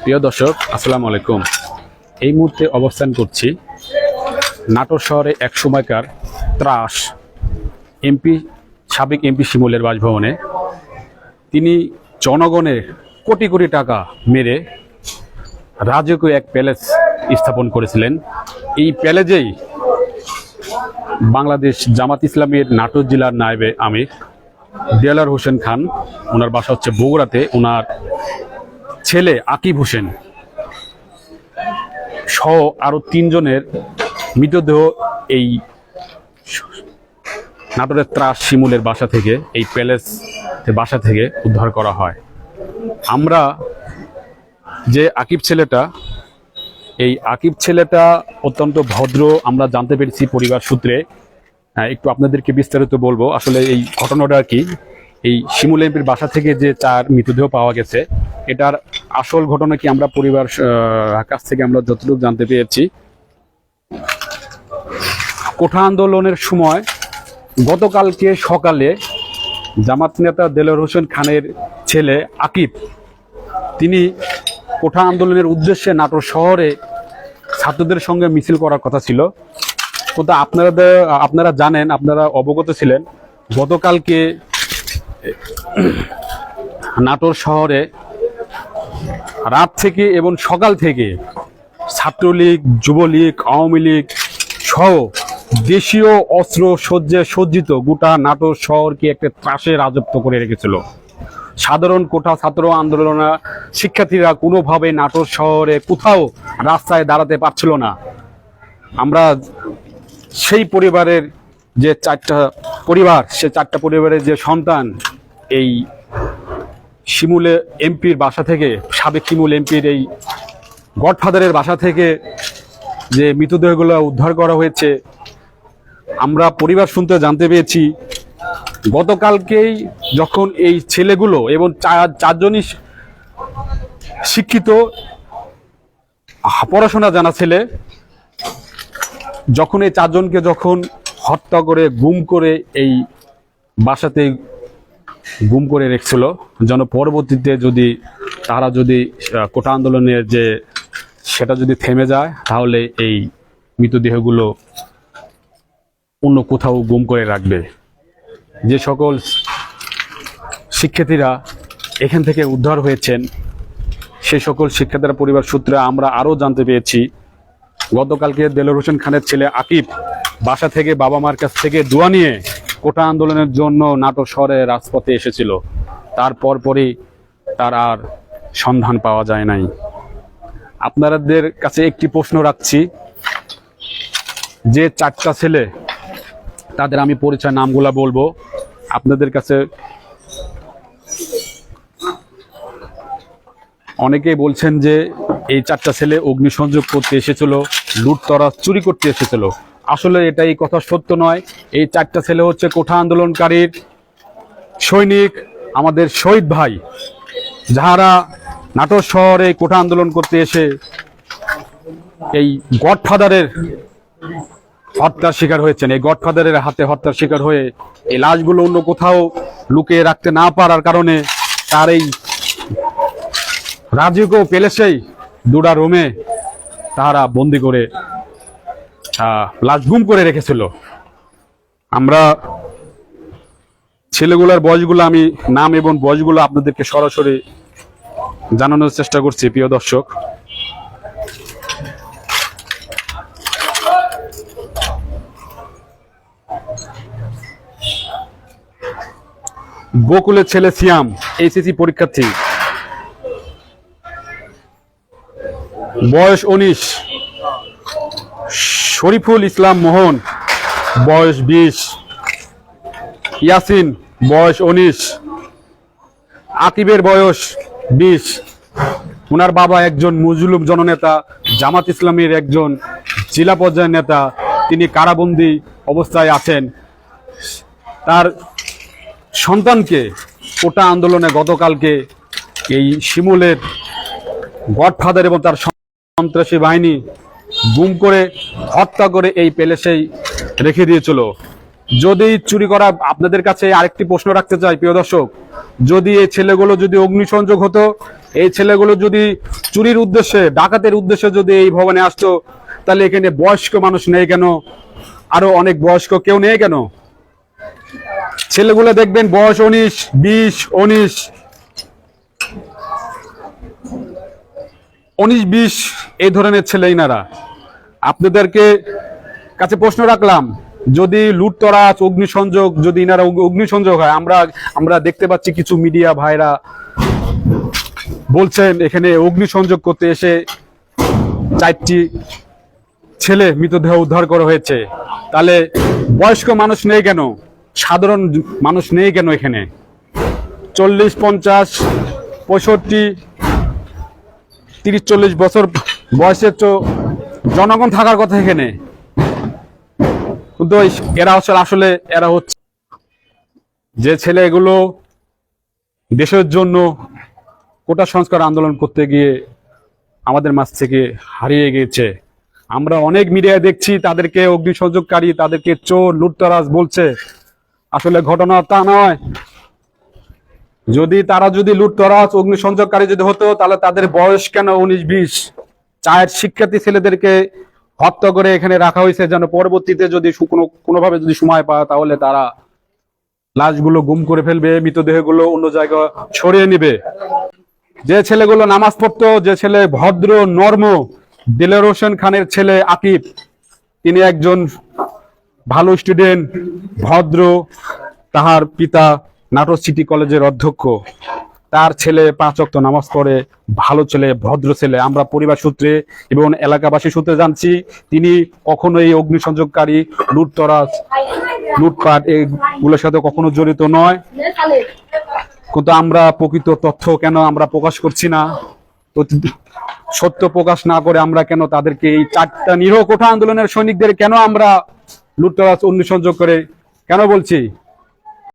প্রিয় দর্শক, আসসালামু আলাইকুম। এই মুহূর্তে অবস্থান করছি নাটোর শহরে এক সময়কার ত্রাস সাবেক এমপি শিমুলের বাসভবনে। তিনি জনগণের কোটি কোটি টাকা মেরে রাজকীয় এক প্যালেস স্থাপন করেছিলেন। এই প্যালেসেই বাংলাদেশ জামাত ইসলামীর নাটোর জেলার নায়েবে আমির দেলাওয়ার হোসেন খান, ওনার বাসা হচ্ছে বগুড়াতে, ওনার ছেলে আকিব হোসেন সহ আরো 3 জনের মৃতদেহ এই নাটোরের ত্রাস শিমুলের বাসা থেকে, এই প্যালেস বাসা থেকে উদ্ধার করা হয়। আমরা যে আকিব ছেলেটা অত্যন্ত ভদ্র, আমরা জানতে পেরেছি পরিবার সূত্রে। একটু আপনাদেরকে বিস্তারিত বলবো আসলে এই ঘটনাটা কি। এই শিমুল এমপির বাসা থেকে যে 4 মৃতদেহ পাওয়া গেছে, এটার আসল ঘটনা কি আমরা পরিবার কাছ থেকে আমরা যতটুকু জানতে পেরেছি, কোঠা আন্দোলনের সময় গতকালকে সকালে জামাত নেতা দেলাওয়ার হোসেন খানের ছেলে আকিব, তিনি কোঠা আন্দোলনের উদ্দেশ্যে নাটোর শহরে ছাত্রদের সঙ্গে মিছিল করার কথা ছিল। কিন্তু আপনারা জানেন, আপনারা অবগত ছিলেন, গতকালকে নাটোর শহরে রাত থেকে এবং সকাল থেকে ছাত্রলীগ, যুবলীগ, আওয়ামী লীগ সহ দেশীয় অস্ত্র সজ্জিত গোটা নাটোর শহরকে একটা ত্রাসে রাজত্ব করে রেখেছিল। সাধারণ কোঠা ছাত্র আন্দোলন শিক্ষার্থীরা কোনোভাবে নাটোর শহরে কোথাও রাস্তায় দাঁড়াতে পারছিল না। আমরা সেই পরিবারের যে 4টা পরিবার, সে 4টা পরিবারের যে সন্তান, এই শিমুলে এমপির বাসা থেকে, সাবেক শিমুল এমপির এই গডফাদারের বাসা থেকে যে মৃতদেহগুলো উদ্ধার করা হয়েছে, আমরা পরিবার শুনতে জানতে পেরেছি গতকালকেই যখন এই ছেলেগুলো এবং 4জনই শিক্ষিত পড়াশোনা জানা ছেলে, যখন এই 4জনকে যখন হত্যা করে গুম করে এই বাসাতে গুম করে রেখেছিল, যেন পরবর্তীতে তারা যদি কোঠা আন্দোলনের যে সেটা যদি থেমে যায়, তাহলে এই মৃতদেহগুলো অন্য কোথাও গুম করে রাখবে। যে সকল শিক্ষার্থীরা এখান থেকে উদ্ধার হয়েছেন, সে সকল শিক্ষার্থীরা পরিবার সূত্রে আমরা আরও জানতে পেরেছি, গতকালকে দেলাওয়ার হোসেন খানের ছেলে আকিব বাসা থেকে বাবা মার কাছ থেকে দোয়া নিয়ে কোঠা আন্দোলনের জন্য নাটোর শহরে রাজপথে এসেছিল। তারপরই তার আর সন্ধান পাওয়া যায় নাই। আপনাদের কাছে একটি প্রশ্ন রাখছি, যে 4টা ছেলে, তাদের আমি পরিচয় নামগুলা বলবো আপনাদের কাছে। অনেকেই বলছেন যে এই 4টা ছেলে অগ্নিসংযোগ করতে এসেছিল, লুটতরাজ চুরি করতে এসেছিল। আসলে এটা এই কথা সত্য নয়। এই 4টা ছেলে হচ্ছে কোঠা আন্দোলনকারীর সৈনিক, আমাদের শহীদ ভাই, যাহারা নাটোর শহরে কোঠা আন্দোলন করতে এসে এই গডফাদারের হত্যার শিকার হয়েছেন। এই গডফাদারের হাতে হত্যার শিকার হয়ে এই লাশগুলো অন্য কোথাও লুকিয়ে রাখতে না পারার কারণে তার এই রাজকীয় প্যালেসেই 2টা রুমে তারা বন্দি করে লাশ গুম করে রেখেছিল। আমরা ছেলেগুলোর বয়সগুলো, আমি নাম এবং বয়সগুলো আপনাদেরকে সরাসরি জানানোর চেষ্টা করছি। প্রিয় দর্শক, বকুলের ছেলে সিয়াম, এইচএসসি পরীক্ষার্থী, বয়স 19। শরীফুল ইসলাম মোহন, বয়স 20। ইয়াসিন, বয়স 19। আকিবের বয়স 20। ওনার বাবা একজন মজলুম জননেতা, জামাত ইসলামীর একজন জেলা পর্যায়ের নেতা, তিনি কারাবন্দী অবস্থায় আছেন। তার সন্তানকে কোটা আন্দোলনে গতকালকে এই শিমুলের গডফাদার এবং তার সন্ত্রাসী বাহিনী গুম করে হত্যা করে এই প্যালেসেই রেখে দিয়েছিল। যদি চুরি করা, আপনাদের কাছে আরেকটি প্রশ্ন রাখতে চাই প্রিয় দর্শক, যদি এই ছেলেগুলো যদি অগ্নিসংযোগ হতো, এই ছেলেগুলো যদি চুরির উদ্দেশ্যে, ডাকাতের উদ্দেশ্যে যদি এই ভবনে আসতো, তাহলে এখানে বয়স্ক মানুষ নেই কেন? আরো অনেক বয়স্ক কেউ নেই কেন? ছেলেগুলো দেখবেন বয়স 19, 20, 19, 20 এই ধরনের ছেলে ইনারা। আপনাদেরকে কাছে প্রশ্ন রাখলাম, যদি লুটতরাজ, অগ্নিসংযোগ, যদি ইনারা অগ্নিসংযোগ হয়, আমরা দেখতে পাচ্ছি কিছু মিডিয়া ভাইরা বলছেন এখানে অগ্নিসংযোগ করতে এসে 4টি ছেলে মৃতদেহ উদ্ধার করা হয়েছে, তাহলে বয়স্ক মানুষ নেই কেন? সাধারণ মানুষ নেই কেন এখানে? 40, 50, 65, 30, 40 বছর বয়সের তো জনগণ থাকার কথা এখানে, কিন্তু এরা আসলে এরা হচ্ছে যে ছেলে এগুলো দেশের জন্য কোটা সংস্কার আন্দোলন করতে গিয়ে আমাদের মাঝ থেকে হারিয়ে গিয়েছে। আমরা অনেক মিডিয়ায় দেখছি তাদেরকে অগ্নিসংযোগকারী, তাদেরকে চোর, লুটতরাজ বলছে। আসলে ঘটনা তা নয়। তারা যদি লুটতরাজ, অগ্নিসংযোগকারী যদি হতো, তাহলে তাদের বয়স কেন 19, 20? চায়ের শিক্ষার্থী ছেলেদেরকে হত্যা করে এখানে রাখা হয়েছে যেন পরবর্তীতে যদি কোনোভাবে যদি সময় পায়, তাহলে তারা লাশগুলো গুম করে ফেলবে, মৃতদেহগুলো অন্য জায়গায় ছড়িয়ে নিবে। যে ছেলেগুলো নামাজ পড়তো, যে ছেলে ভদ্র নর্ম, দিলের হোসেন খানের ছেলে আকিব, তিনি একজন ভালো স্টুডেন্ট, ভদ্র, তাহার পিতা নাটোর সিটি কলেজের অধ্যক্ষ, তার ছেলে 5 ওয়াক্ত নামাজ পড়ে, ভালো ছেলে, ভদ্র ছেলে। আমরা পরিবার সূত্রে এবং এলাকাবাসী সূত্রে জানছি তিনি কখনো এই অগ্নিসংযোগকারী, লুটতরাজ, লুটপাট এগুলোর সাথে কখনো জড়িত নয়। কিন্তু আমরা প্রকৃত তথ্য কেন আমরা প্রকাশ করছি না? সত্য প্রকাশ না করে আমরা কেন তাদেরকে, এই 4টা নিরীহ কোঠা আন্দোলনের সৈনিকদের কেন আমরা লুটতরাজ, অগ্নিসংযোগ করে কেন বলছি?